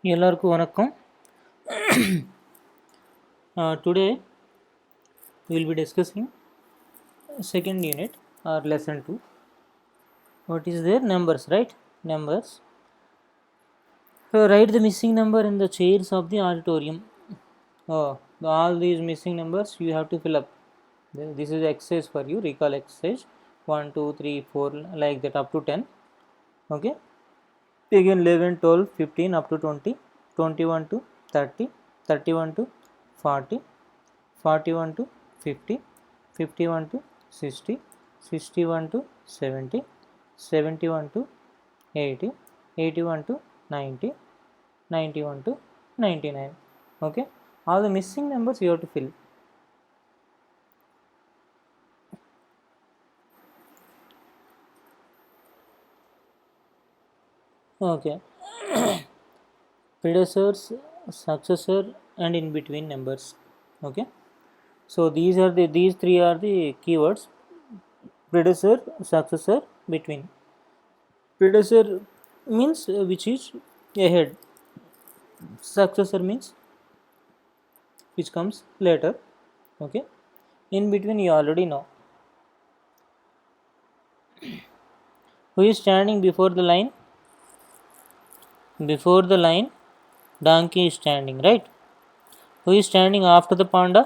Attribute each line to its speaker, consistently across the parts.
Speaker 1: எல்லாருக்கும் வணக்கம். Today we will be discussing second unit or lesson 2. What is there? Numbers, right? Numbers. Write the missing number in the chairs of the auditorium. All these missing numbers you have to fill up. This is exercise for you. Recall exercise 1, 2, 3, 4, like that up to 10. Okay. Again 11, 12, 15 up to 20, 21 to 30, 31 to 40, 41 to 50, 51 to 60, 61 to 70, 71 to 80, 81 to 90, 91 to 99. Okay, all the missing numbers you have to fill. Okay. Predecessors, successor, and in between numbers. Okay, so these three are the keywords: predecessor, successor, between. Predecessor means which is ahead. Successor means which comes later. Okay, in between you already know. Who is standing before the line? Before the line, donkey is standing, right? Who is standing after the panda?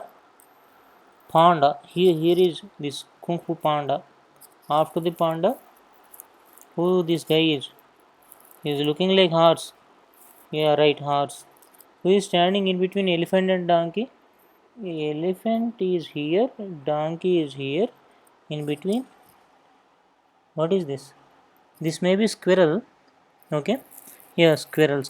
Speaker 1: Panda. Here is this Kung Fu Panda. After the panda, who this guy is? He is looking like horse. Yeah, right, horse. Who is standing in between elephant and donkey? Elephant is here, donkey is here. In between, what is this? This may be squirrel. Okay, yeah, squirrel.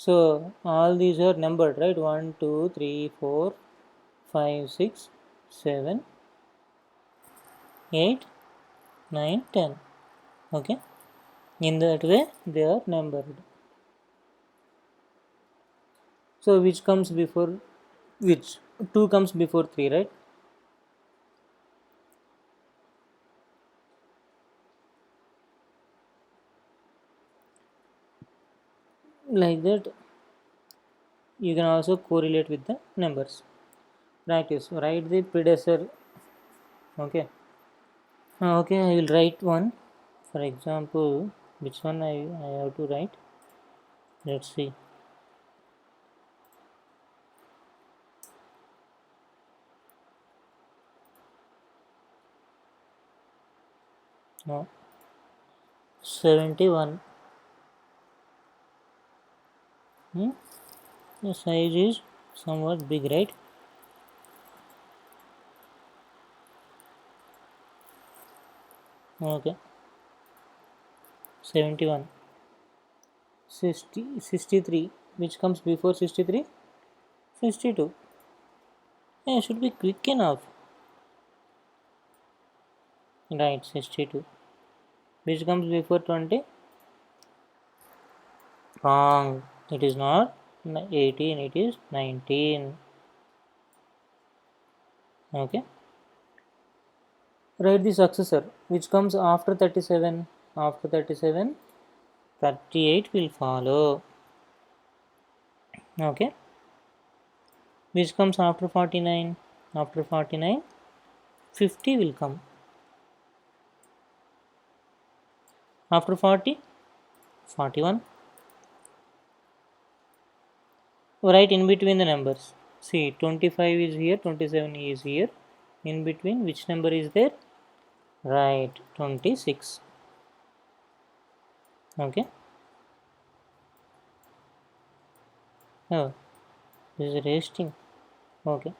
Speaker 1: So all these are numbered, right? 1, 2, 3, 4, 5, 6, 7, 8, 9, 10. Okay, in that way they are numbered. So which comes before which? 2 comes before 3, right? Like that you can also correlate with the numbers. Practice. Write the predecessor. Okay. Okay, I will write one. For example, which one I have to write? Let's see. No, 71. The size is somewhat big, right? Okay, 71. 63. Which comes before 63? 62. Yeah, should be quick enough. Right, 62. Which comes before 20? Wrong. It is not 18, it is 19. Okay. Write the successor. Which comes after 37? After 37, 38 will follow. Okay. Which comes after 49? After 49, 50 will come. After 40, 41. Right in between the numbers. See, 25 is here, 27 is here. In between, which number is there? Right, 26. Okay. Oh, this is resting. Okay.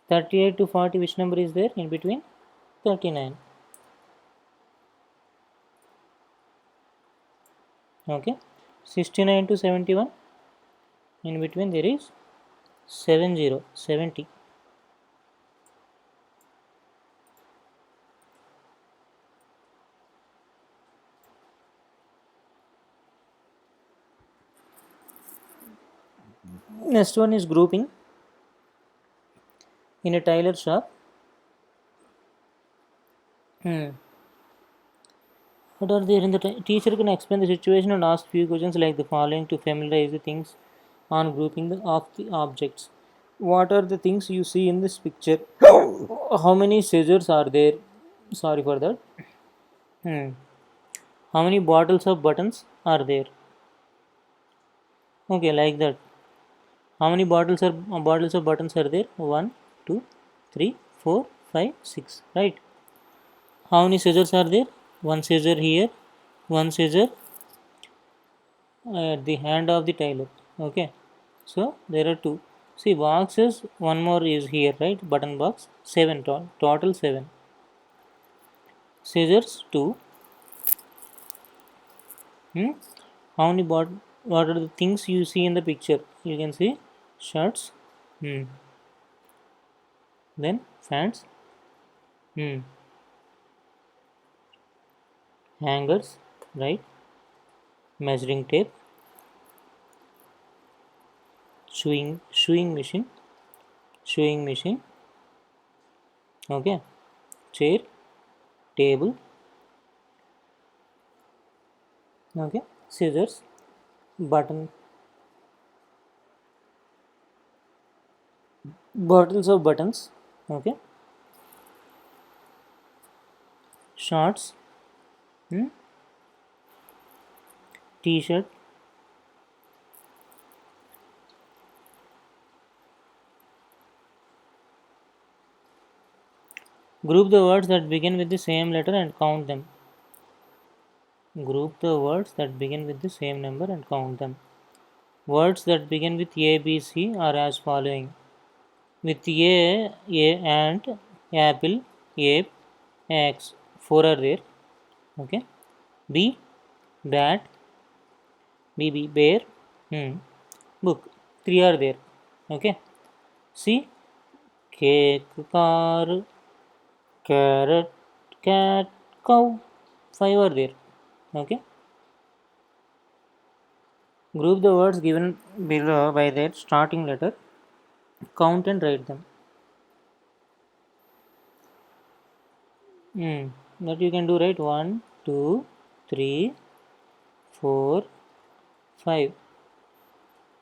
Speaker 1: 38 to 40, which number is there in between? 39. Okay. 69 to 71, in between there is 70. Next one is grouping. In a tailor shop, hmm, what are there in the teacher can explain the situation and ask few questions like the following to familiarize the things on grouping of the objects. What are the things you see in this picture? How many scissors are there? Sorry for that. Hmm. How many bottles of buttons are there? Okay, like that. How many bottles of buttons are there? One, two, three, four, five, six. Right. How many scissors are there? One scissor here, one scissor at the hand of the tailor. Okay. So there are two. See, boxes. One more is here, right? Button box. Seven total seven. Scissors two. Hmm? How many what are the things you see in the picture? You can see shirts. Hmm. Then fans. Hmm. Hangers. Right. Measuring tape. Sewing machine. Okay. Chair. Table. Okay. Scissors. Button. Bottles of buttons. Okay. Shorts. Hmm? T-shirt. Group the words that begin with the same letter and count them. Group the words that begin with the same number and count them. Words that begin with A, B, C are as following. With A ant, apple, ape, X. Four are there. Okay. B, bat, B, bear, book. Three are there. Okay. C, cake, car, carrot, cat, cow. Five are there. Okay. Group the words given below by their starting letter. Count and write them. That you can do, right? 1, 2, 3, 4, 5.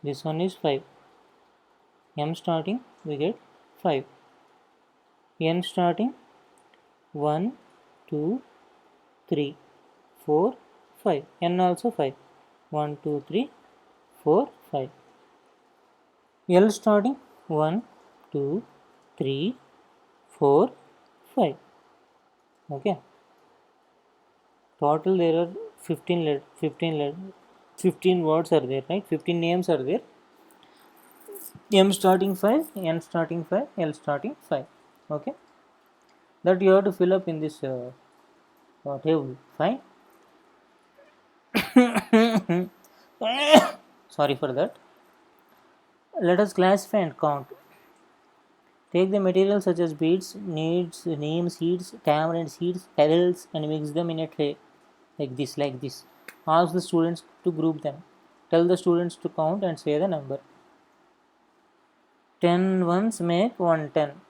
Speaker 1: This one is 5. M starting, we get 5. N starting, 1, 2, 3, 4, 5. N also 5. 1, 2, 3, 4, 5. L starting, 1, 2, 3, 4, 5. Okay. Total there are 15 words are there, right? 15 names are there. M starting 5, N starting 5, L starting 5. Okay. That you have to fill up in this table. Fine. Sorry for that. Let us classify and count. Take the materials such as beads, neem seeds, tamarind seeds, petals, and mix them in a tray like this. Ask the students to group them. Tell the students to count and say the number. 10 ones make 110.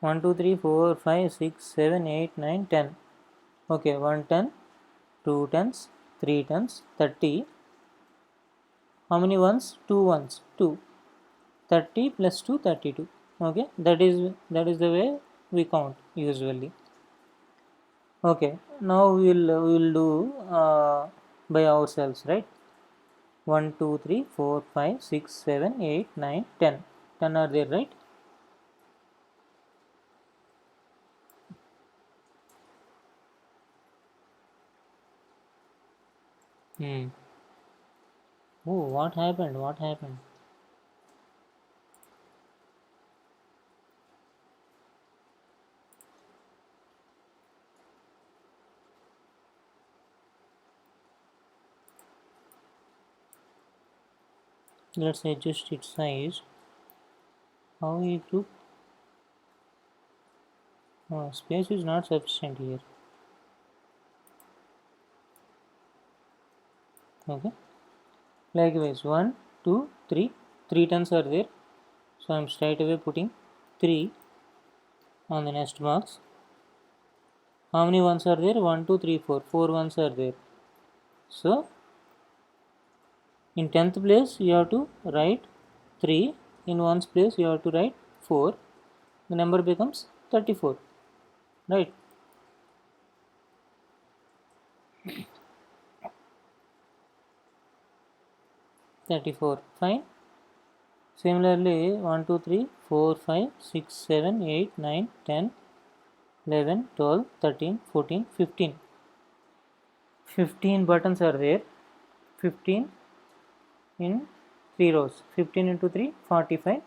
Speaker 1: 1, 2, 3, 4, 5, 6, 7, 8, 9, 10. Okay, 110, 2 tens, 3 tens, 30. How many ones? 2 ones. 2. 30 plus 2, 32. Okay, that is the way we count usually. Okay, now we will do by ourselves, right? 1, 2, 3, 4, 5, 6, 7, 8, 9, 10. 10 are there, right? Oh, what happened? What happened? Let's adjust its size. How we group? Space is not sufficient here. Okay. Likewise, 1, 2, 3. 3 tens are there. So I am straight away putting 3 on the next box. How many ones are there? 1, 2, 3, 4. 4 ones are there. So in 10th place you have to write 3. In 1's place you have to write 4. The number becomes 34. Right? Fine. Similarly, 1, 2, 3, 4, 5, 6, 7, 8, 9, 10, 11, 12, 13, 14, 15. 15 buttons are there. 15 in 3 rows. 15 into 3, 45.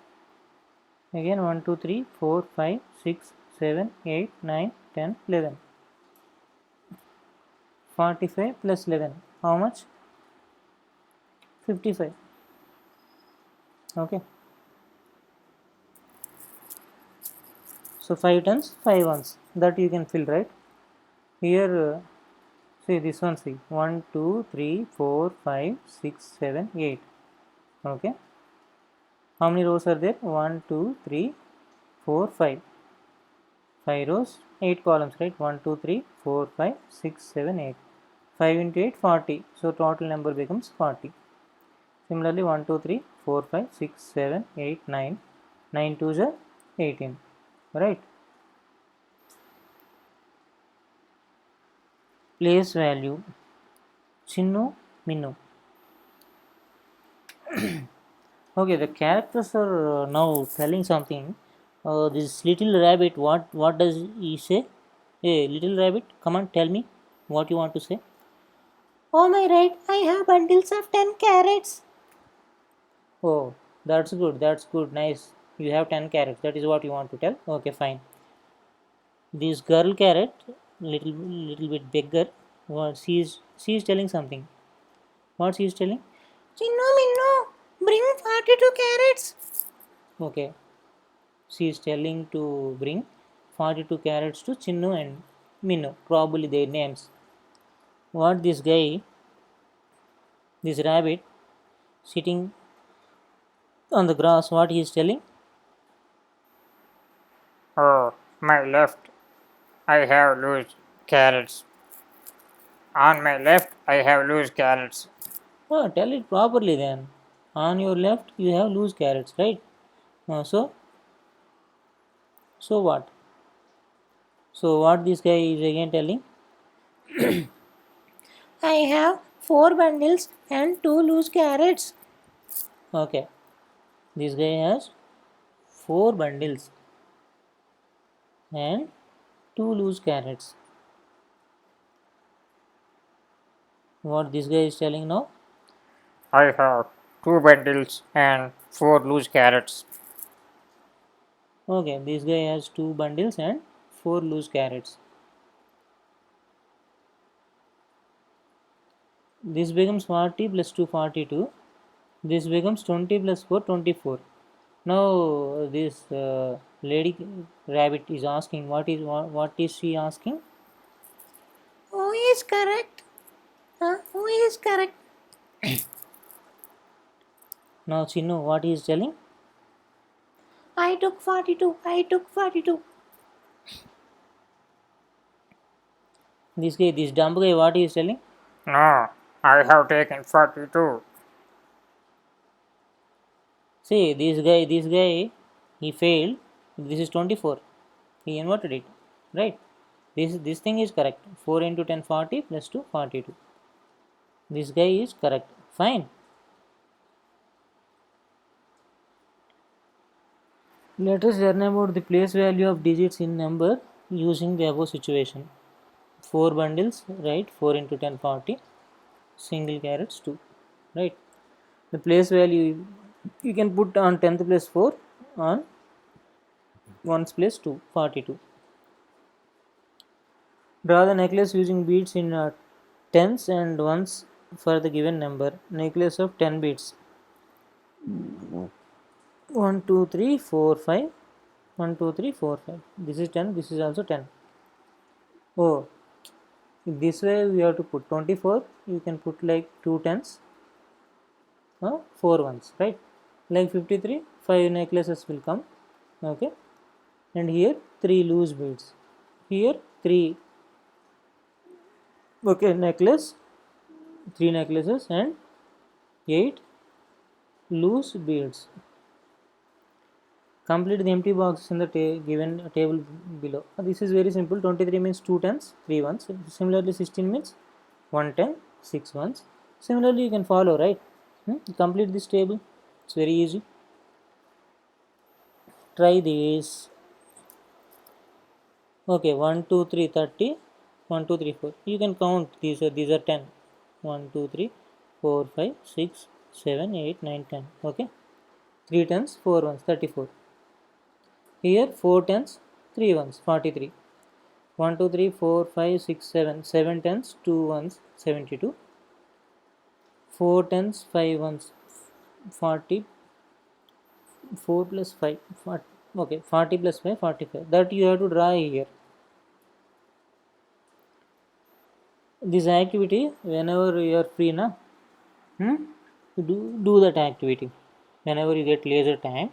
Speaker 1: Again 1, 2, 3, 4, 5, 6, 7, 8, 9, 10, 11. 45 plus 11. How much? 55. Okay. So 5 tens, 5 ones. That you can fill, right? Here, see this one, see 1, 2, 3, 4, 5, 6, 7, 8. Okay. How many rows are there? 1, 2, 3, 4, 5. 5 rows, 8 columns, right? 1, 2, 3, 4, 5, 6, 7, 8. 5 into 8, 40. So total number becomes 40. Similarly, 1, 2, 3, 4, 5, 6, 7, 8, 9. 9 2s are 18. Right? Place value. Chinnu, Minnu. Okay, the characters are now telling something. This little rabbit, what does he say? Hey, little rabbit, come on, tell me what you want to say.
Speaker 2: Oh my right, I have bundles of 10 carrots.
Speaker 1: Oh, that's good. That's good. Nice. You have 10 carrots. That is what you want to tell. Okay, fine. This girl carrot, little bit bigger. What she is telling something. What she is telling?
Speaker 2: Chinnu Minnu, bring 42 carrots.
Speaker 1: Okay. She is telling to bring 42 carrots to Chinnu and Minnu. Probably their names. What this guy, this rabbit, sitting on the grass, what he is telling?
Speaker 3: Oh, my left, I have loose carrots. On my left, I have loose carrots.
Speaker 1: Oh, tell it properly then. On your left, you have loose carrots, right? So what? So what this guy is again telling?
Speaker 2: I have 4 bundles and 2 loose carrots.
Speaker 1: Okay, this guy has 4 bundles and 2 loose carrots. What this guy is telling now?
Speaker 3: I have 2 bundles and 4 loose carrots.
Speaker 1: Okay, this guy has 2 bundles and 4 loose carrots. This becomes 40 plus 2 42. This becomes 20 plus 4 24. Now this lady rabbit is asking what is she asking?
Speaker 2: Who is correct? Who is correct?
Speaker 1: Now Chinnu, what he is telling?
Speaker 2: I took 42. I took 42.
Speaker 1: This guy, this dumb guy, what he is telling?
Speaker 3: No, I have taken 42.
Speaker 1: See, this guy, he failed. This is 24. He inverted it, right? This thing is correct. 4 into 10 40 plus 2 42. This guy is correct. Fine. Let us learn about the place value of digits in number using the above situation. 4 bundles, right? 4 into 10 40. Single carrots 2, right? The place value you can put on 10th place 4, on 1's place 2, 42. Draw the necklace using beads in tens and ones for the given number. Necklace of 10 beads. 1 2 3 4 5. 1 2 3 4 5. This is 10. This is also 10. Oh, this way we have to put 24. You can put like 2 tens. 4 ones, right? Like 53, 5 necklaces will come, okay, and here 3 loose beads, here 3, okay, necklace, 3 necklaces and 8 loose beads. Complete the empty boxes in the given table below. This is very simple. 23 means 2 tens, 3 ones. Similarly 16 means 1 10, 6 ones. Similarly you can follow, right? Complete this table. It's very easy. Try this. Okay, 1 2 3 30, 1 2 3 4. You can count these are 10. 1 2 3 4 5 6 7 8 9 10. Okay, 3 tens, 4 ones, 34. Here 4 tens, 3 ones, 43. 1 2 3 4 5 6 7, 7 tens, 2 ones, 72. 4 tens, 5 ones, 40. 4 plus 5, 40, okay, 40 plus 5, 45. That you have to draw here. This activity, whenever you are free na, you do that activity. Whenever you get leisure time,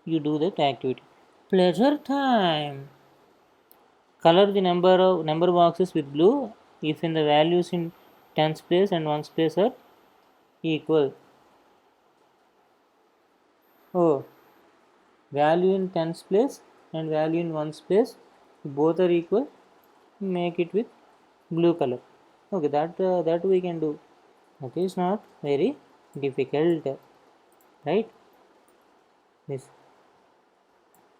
Speaker 1: you do that activity. Pleasure time. Color the number boxes with blue if in the values in tens place and ones place are equal. Oh, value in tens place and value in ones place both are equal, make it with blue color. Okay, that we can do. Okay, it's not very difficult, right? This,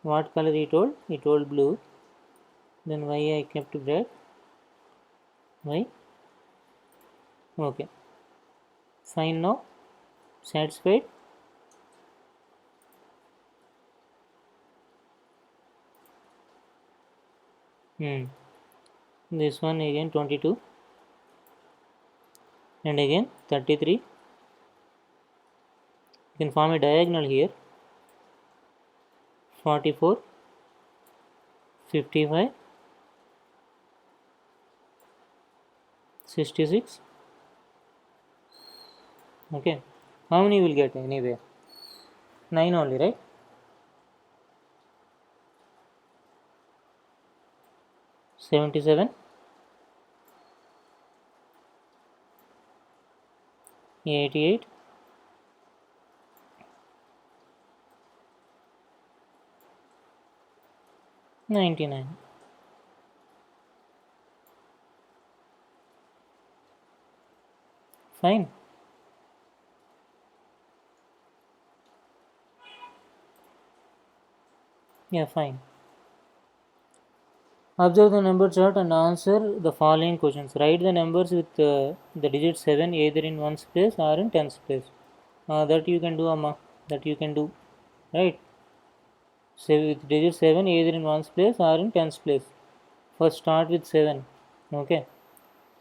Speaker 1: what color he told blue. Then why I kept red? Why? Okay, fine. Now satisfied. This one again 22 and again 33. You can form a diagonal here. 44, 55, 66. Okay, how many will get anyway? 9 only, right? 77, 88, 99. Fine. Yeah, fine. Observe the number chart and answer the following questions. Write the numbers with the digit 7 either in ones place or in tens place. That you can do, Amma. That you can do, right? So with digit 7 either in ones place or in tens place. First start with 7, okay,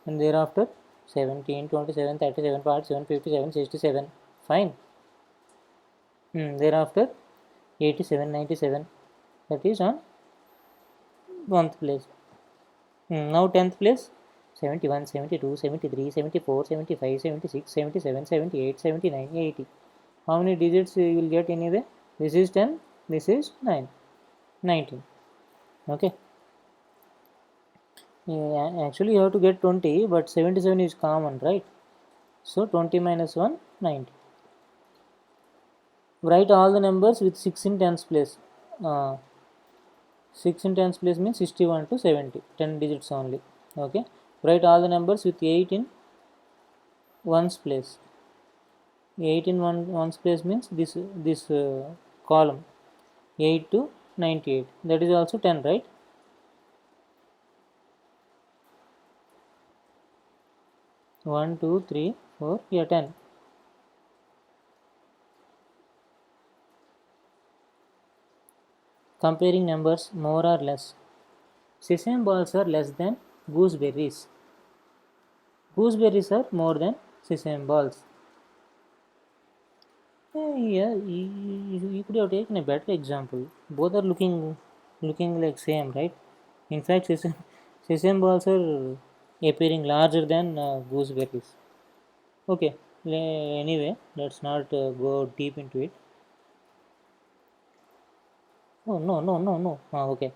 Speaker 1: and thereafter 17, 27, 37, 47, 57, 67. Fine. Thereafter 87, 97. That is on 1st place. Now 10th place 71, 72, 73, 74, 75, 76, 77, 78, 79, 80. How many digits you will get anyway? This is 10, this is 9, 19. Okay. Yeah, actually you have to get 20, but 77 is common, right? So 20 minus 1, 90. Write all the numbers with 6 in tens place. 6 in tens place means 61 to 70, 10 digits only. Okay. Write all the numbers with 8 in ones place. 8 in ones place means this column 8 to 98. That is also 10, right? One, two, three, 4, yeah, 10. Comparing numbers more or less. Sesame balls are less than gooseberries. Gooseberries are more than sesame balls. Yeah, you could have taken a better example. Both are looking like same, right? In fact, sesame balls are appearing larger than gooseberries. Okay, Anyway, let's not go deep into it. Oh, no. Okay.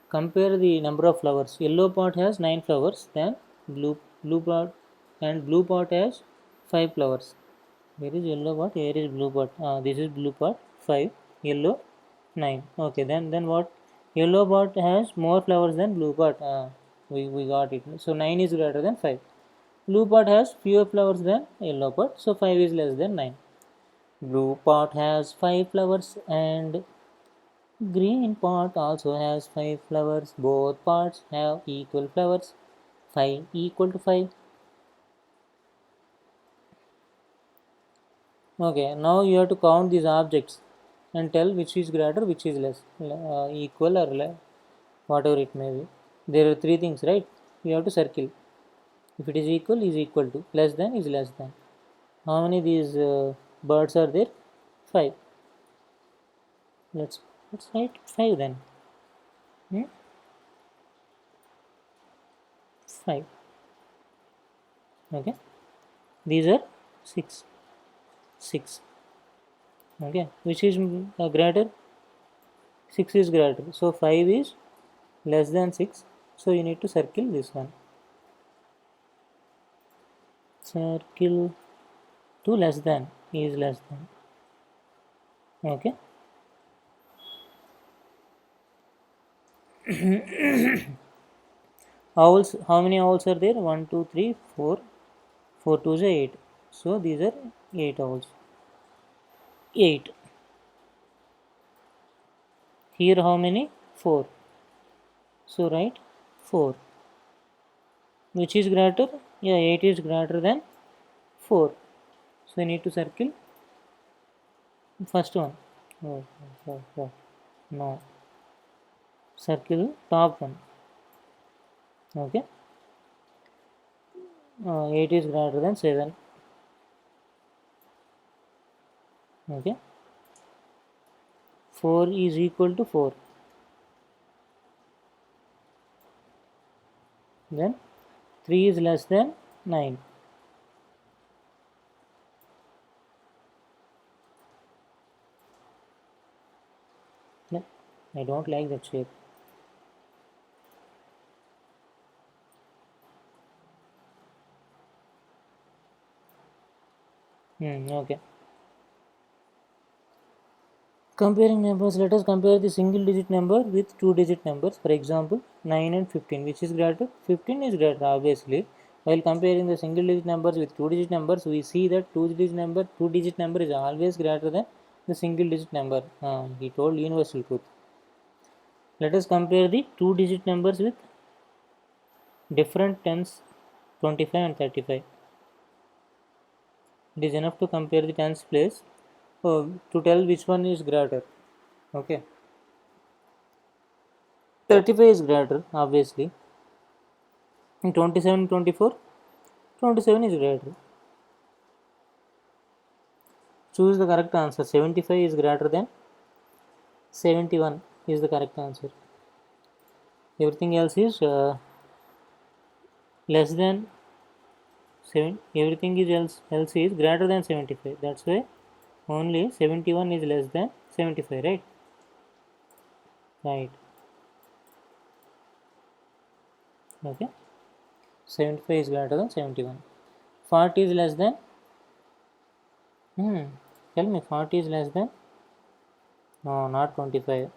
Speaker 1: Compare the number of flowers. Yellow pot has 9 flowers, then blue pot, and blue pot has 5 flowers. Where is yellow pot? Here is blue pot. This is blue pot 5, yellow 9. Okay, then what? Yellow pot has more flowers than blue pot. We got it. So 9 is greater than 5. Blue pot has fewer flowers than yellow pot, so 5 is less than 9. Blue pot has 5 flowers and green pot also has 5 flowers. Both pots have equal flowers. 5 equal to 5. Okay, now you have to count these objects and tell which is greater, which is less, equal or whatever it may be. There are three things, right? You have to circle. If it is equal to, less than is less than. How many these birds are there? 5. Let's write 5 then. 5. Okay. These are 6. 6. Okay. Which is greater? 6 is greater. So 5 is less than 6. So you need to circle this one. Circle to less than is less than. Okay. Owls, how many owls are there? 1, 2, 3, 4. 4 2 is 8. So these are 8 owls. 8. Here how many? 4. So write 4. Which is greater? Yeah, 8 is greater than 4. So you need to circle first one. Oh. No. Circle top one. Okay. 8 is greater than 7. Okay. 4 is equal to 4. Then 3 is less than 9. No, I don't like that shape. Okay. Comparing numbers, let us compare the single digit number with two digit numbers. For example, 9 and 15. Which is greater? 15 is greater, obviously. While comparing the single digit numbers with two digit numbers, we see that two digit number is always greater than the single digit number. He told universal truth. Let us compare the two digit numbers with different tens, 25 and 35. It is enough to compare the tens place to tell which one is greater. Okay. 35 is greater, obviously. In 27 24, 27 is greater. Choose the correct answer. 75 is greater than 71 is the correct answer. Everything else is less than 7. Everything else is greater than 75. That's why only 71 is less than 75, right? Right. Okay. 75 is greater than 71. 40 is less than. Tell me, 40 is less than. No, not 25.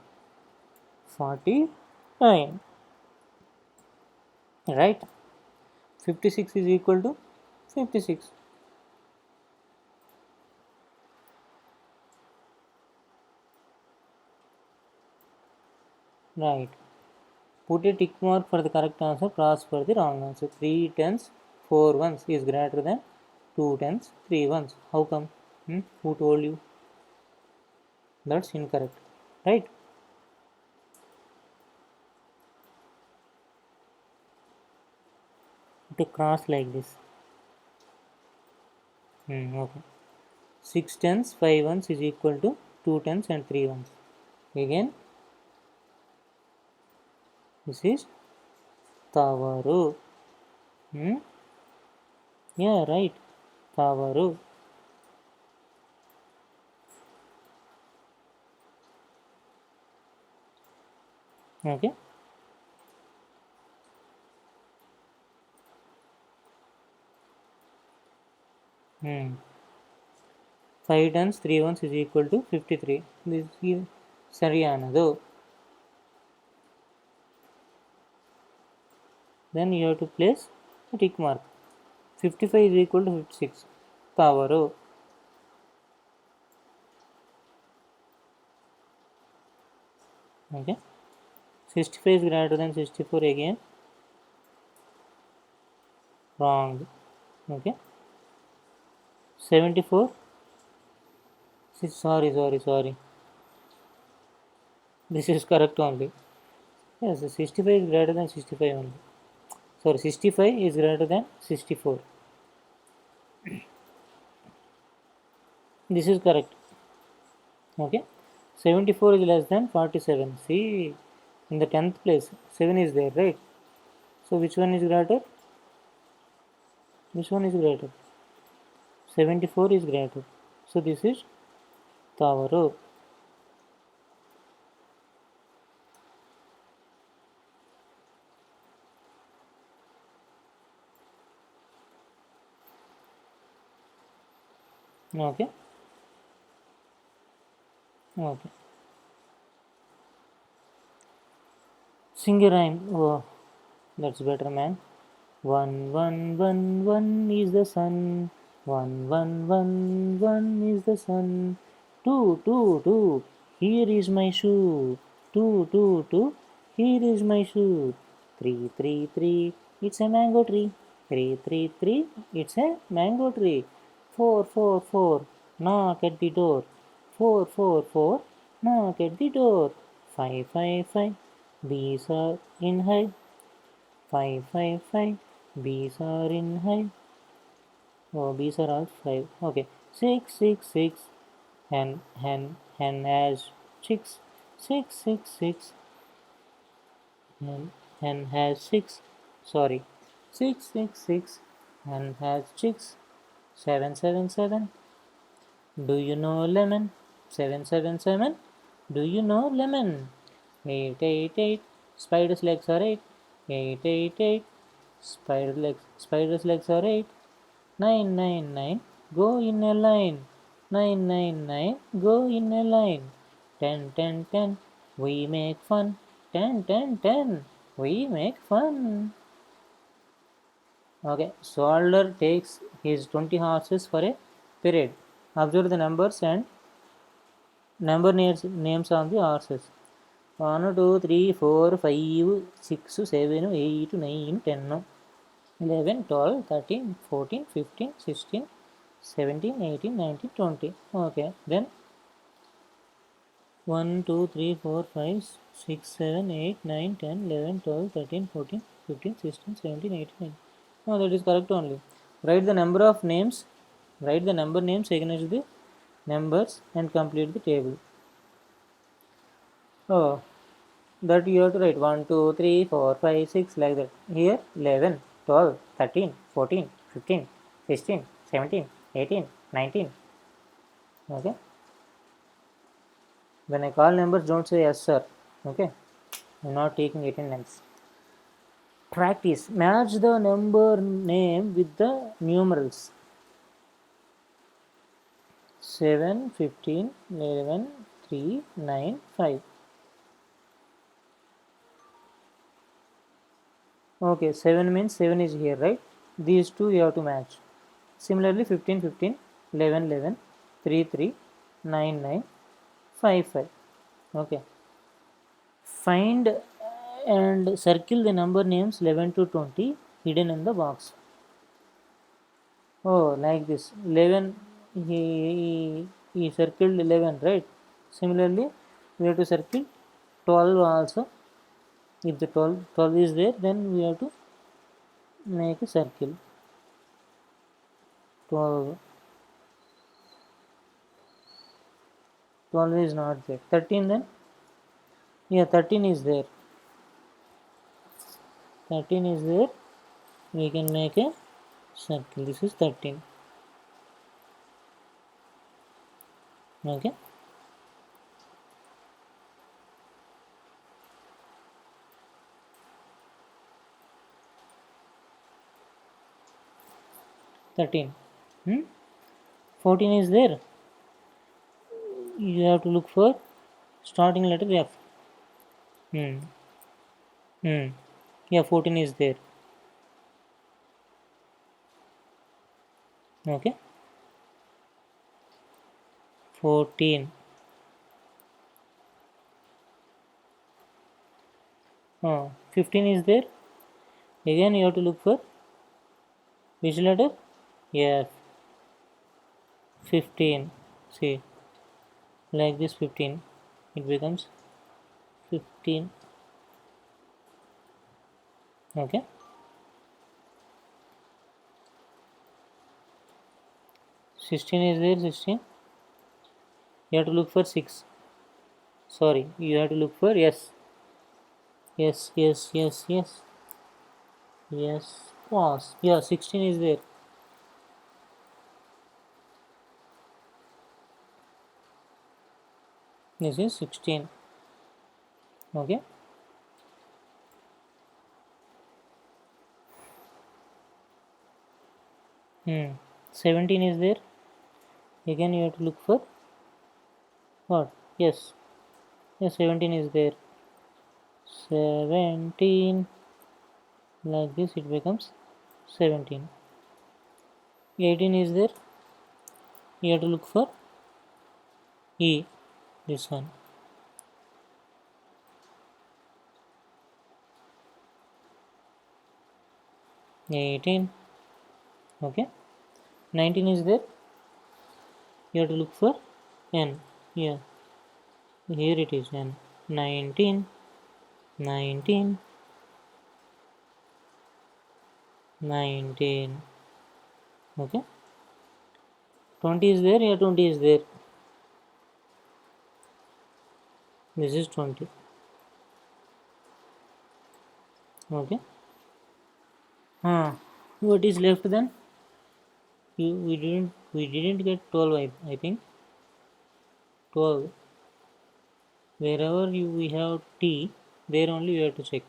Speaker 1: 49. Right. 56 is equal to 56. Right. Put a tick mark for the correct answer, cross for the wrong answer. 3 tens, 4 ones is greater than 2 tens, 3 ones. How come? Who told you? That's incorrect. Right? To cross like this. Okay. 6 tens, 5 ones is equal to 2 tens and 3 ones. Again, this is Tavaru. Yeah, right. Power. Okay. Five times 3 ones is equal to 53. this ಸರಿಯಾನದು. then you have to place a tick mark. 55 is equal to 56 power. okay. 65 is greater than 64 again. wrong. okay. 74. Sorry. This is correct only. Yes, 65 is greater than 65 only. Sorry, 65 is greater than 64. This is correct. Okay. 74 is less than 47. See, in the 10th place, 7 is there, right? So, which one is greater? Which one is greater? 74 is greater. So, this is Tavaru. Okay. Okay. Sing a rhyme. Oh, that's better, man. 1 is the sun. 1 is the sun. 2 here is my shoe. 2 here is my shoe. 3 it's a mango tree. 3 it's a mango tree. 4 knock at the door. 4 knock at the door. 5 bees are in hive. 5 bees are in hive. Oh, bees are all 5. Okay. 6 hen has chicks. 6 hen has 6. Sorry. 6 hen has chicks. 7 do you know lemon? 7 do you know lemon? 8 spider's legs are 8. 8 spider's legs are 8. 9 go in a line. 9 go in a line. 10 we make fun. 10 we make fun. Okay, soldier takes his 20 horses for a parade. Observe the numbers and number names of the horses. 1 2 3 4 5 6 7 8 9 10 11 12 13 14 15 16 17 18 19 20. Okay, then 1 2 3 4 5 6 7 8 9 10 11 12 13 14 15 16 17 18 19. No, that is correct only. Write the number names against the numbers and complete the table. Oh, that you have to write 1 2 3 4 5 6 like that. Here 11 12 13 14 15 16 17 18 19. Okay. When I call numbers, don't say yes sir. Okay. I'm not taking attendance. Practice. Match the number name with the numerals. 7 15 11 3 9 5. Okay, 7 means 7 is here, right? These two you have to match. Similarly 15 11 3 9 5. Okay. Find and circle the number names 11 to 20 hidden in the box. Oh, like this. 11, he circled 11, right? Similarly, we have to circle 12 also. If the 12 is there, then we have to make a circle. 12 is not there. 13 then? Yeah, 13 is there. 13 is there. We can make a circle. This is 13. Okay. Thirteen. 14 is there. You have to look for starting letter F. Hmm. Hmm. Yeah, 14 is there. Okay. 14. 15 is there. Again, you have to look for which letter? F. 15. See, like this 15. It becomes 15. Okay. 16 is there. 16. You have to look for 6. Sorry, you have to look for yes. Yes, yes, yes, yes. Yes. Pause. Yeah, 16 is there. This is 16. Okay. 17 is there. Again, you have to look for what? Yes. Yes, 17 is there. 17. Like this, it becomes 17. 18 is there. You have to look for E. This one. 18. Okay. 19 is there. You have to look for N. Yeah. Here it is N. 19. 19. 19. Okay. 20 is there. Yeah, 20 is there. This is 20. Okay. What is left then? We didn't get 12. I think 12. Wherever we have T, there only you have to check.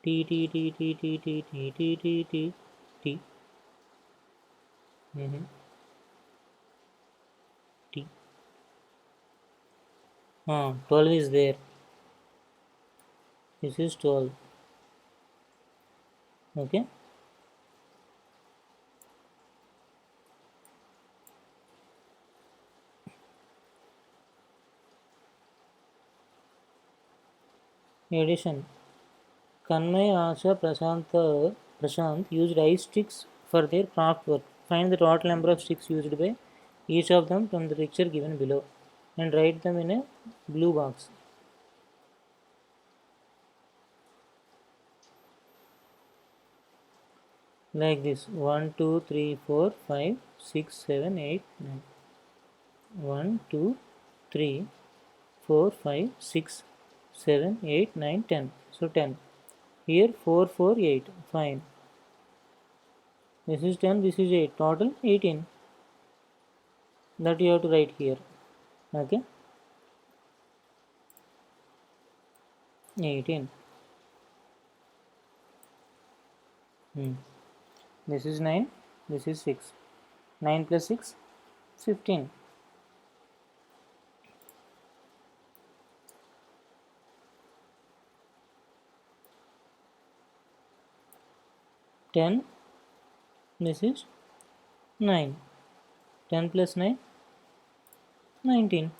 Speaker 1: T T T T T T T T T T T. T. 12 is there. This is 12. Okay. Addition. Kanmay, Asha, Prashant used ice sticks for their craft work. Find the total number of sticks used by each of them from the picture given below and write them in a blue box. Like this 1, 2, 3, 4, 5, 6, 7, 8, 9. 1, 2, 3, 4, 5, 6, 7, 8, 9, 10. So 10. Here 4, 4, 8. Fine. This is 10, this is 8. Total 18. That you have to write here. Okay. 18. This is 9. This is 6. 9 plus 6, 15. 10. This is 9. 10 plus 9, 19.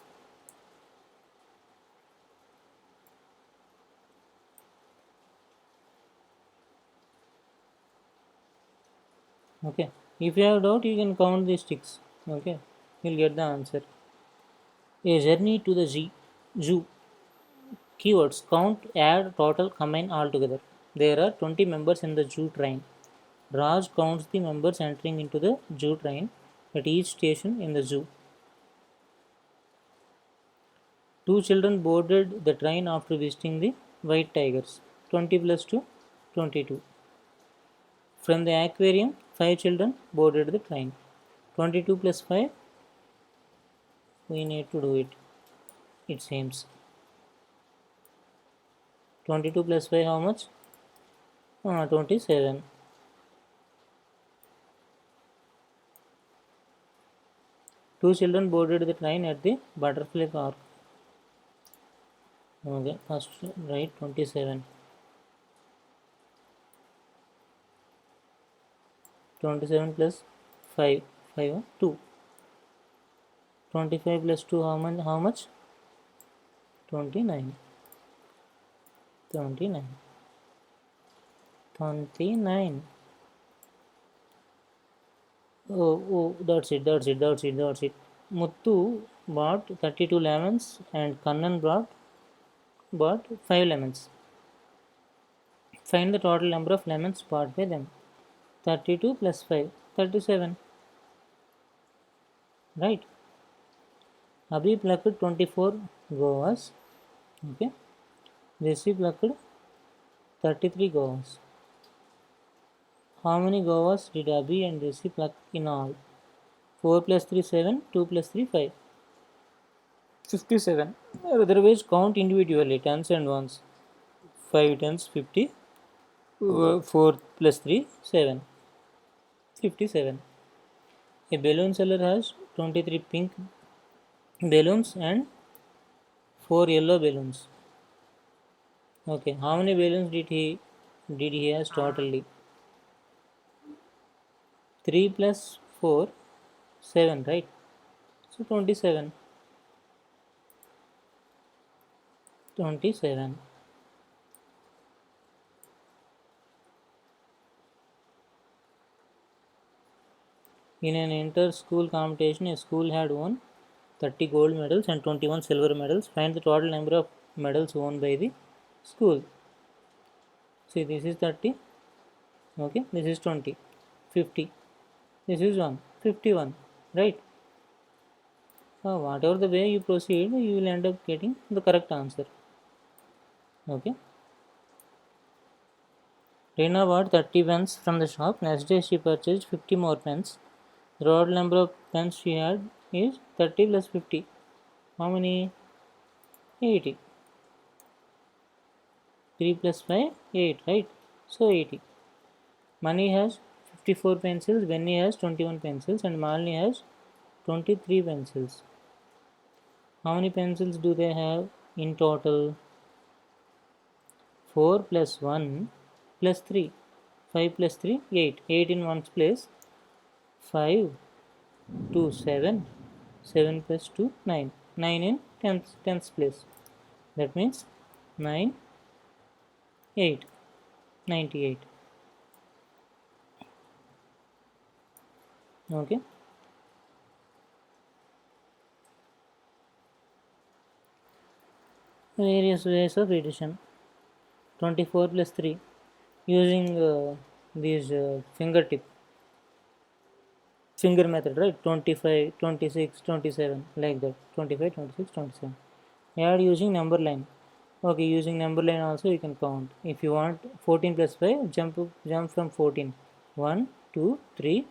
Speaker 1: Okay. If you have doubt, you can count the sticks. Okay. You'll get the answer. A journey to the zoo. Keywords count, add, total, combine all together. There are 20 members in the zoo train. Raj counts the members entering into the zoo train at each station in the zoo. Two children boarded the train after visiting the white tigers. 20 plus 2, 22. From the aquarium, 5 children boarded the train. 22 plus 5, we need to do it, it seems. 22 plus 5, how much? 27. Two children boarded the train at the Butterfly Park. Okay, first write 27. 27 plus 5, 5, 2. 25 plus 2, how much? 29. 29. 29. Oh, that's it. Muttu bought 32 lemons and Kannan bought 5 lemons. Find the total number of lemons bought by them. 32 plus 5, 37. Right? Abhi plucked 24 guavas. Okay. Jesse plucked 33 guavas. How many guavas did Abhi and Jesse pluck in all? 4 plus 3, 7. 2 plus 3, 5. 57. Otherwise, count individually, tens and ones. 5 tens, 50. 4 plus 3, 7. 57. A balloon seller has 23 pink balloons and 4 yellow balloons. Okay, how many balloons did he has totally? 3 plus 4, 7, right? So 27. 27. In an inter-school competition, a school had won 30 gold medals and 21 silver medals. Find the total number of medals won by the school. See, this is 30. Okay, this is 20. 50. This is 1. 51. Right? Whatever the way you proceed, you will end up getting the correct answer. Okay. Reena bought 30 pens from the shop. Next day she purchased 50 more pens. The total number of pens she had is 30 plus 50. How many? 80. 3 plus 5, 8, right? So 80. Mani has 54 pencils, Benny has 21 pencils, and Malini has 23 pencils. How many pencils do they have in total? 4 plus 1 plus 3. 5 plus 3, 8. 8 in one's place. 5, 2, 7. 7 plus 2, 9. 9 in tenth place. That means 9, 8. 98. Okay. Various ways of addition. 24 plus 3 using these finger method, right? 25, 26, 27, like that. 25, 26, 27. Add using number line. Okay, using number line also you can count. If you want 14 plus 5, jump from 14. 1, 2, 3,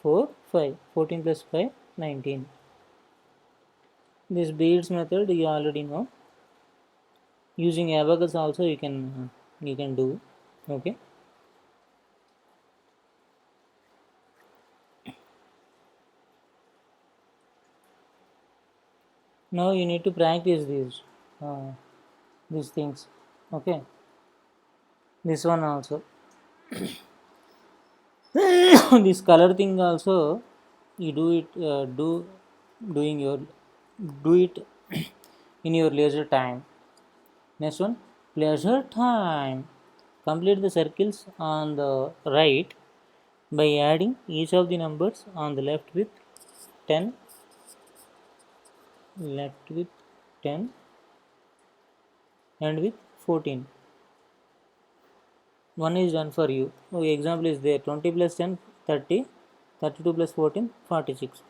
Speaker 1: 4, 5. 14 plus 5, 19. This beads method you already know. Using abacus also you can do. Okay. Now you need to practice these things. Okay. This one also. This color thing also you do it do it in your leisure time. Next one, pleasure time. Complete the circles on the right by adding each of the numbers on the left with 10 and with 14. One is done for you. Example is there. 20 plus 10, 30. 32 plus 14, 46.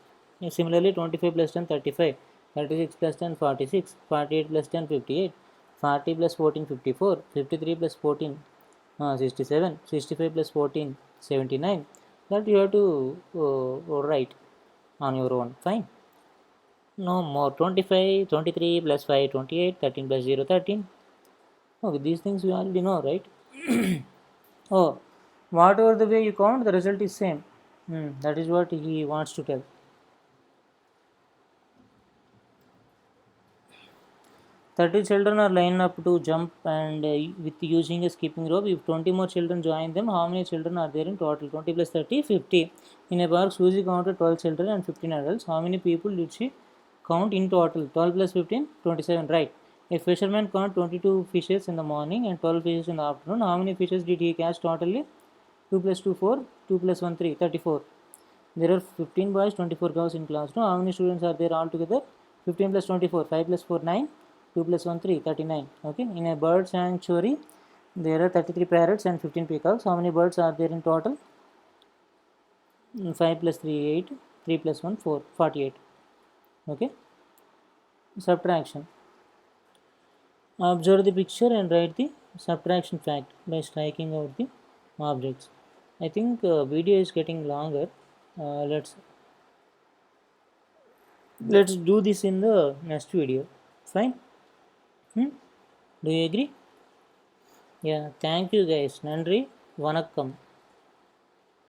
Speaker 1: Similarly, 25 plus 10, 35. 36 plus 10, 46. 48 plus 10, 58. 40 plus 14, 54. 53 plus 14, 67. 65 plus 14, 79. That you have to write. on your own. Fine. No more. 25, 23 plus 5, 28, 13 plus 0, 13. Okay, these things we already know, right? Oh, whatever the way you count, the result is same. That is what he wants to tell. 30 children are lined up to jump and with using a skipping rope. If 20 more children join them, how many children are there in total? 20 plus 30, 50. In a park, Susie counted 12 children and 15 adults. How many people did she count in total? 12 plus 15, 27, right? A fisherman caught 22 fishes in the morning and 12 fishes in the afternoon. How many fishes did he catch totally? 2 plus 2, 4. 2 plus 1, 3, 34. There are 15 boys, 24 girls in classroom. How many students are there altogether? 15 plus 24, 5 plus 4, 9. 2 plus 1, 3, 39. Okay, in a bird sanctuary, there are 33 parrots and 15 peacocks. How many birds are there in total? 5 plus 3, 8. 3 plus 1, 4, 48. Okay, subtraction. Observe the picture and write the subtraction fact by striking out the objects. I think video is getting longer. Let's do this in the next video. Fine. Do you agree? Yeah, thank you guys. Nandri, vanakkam.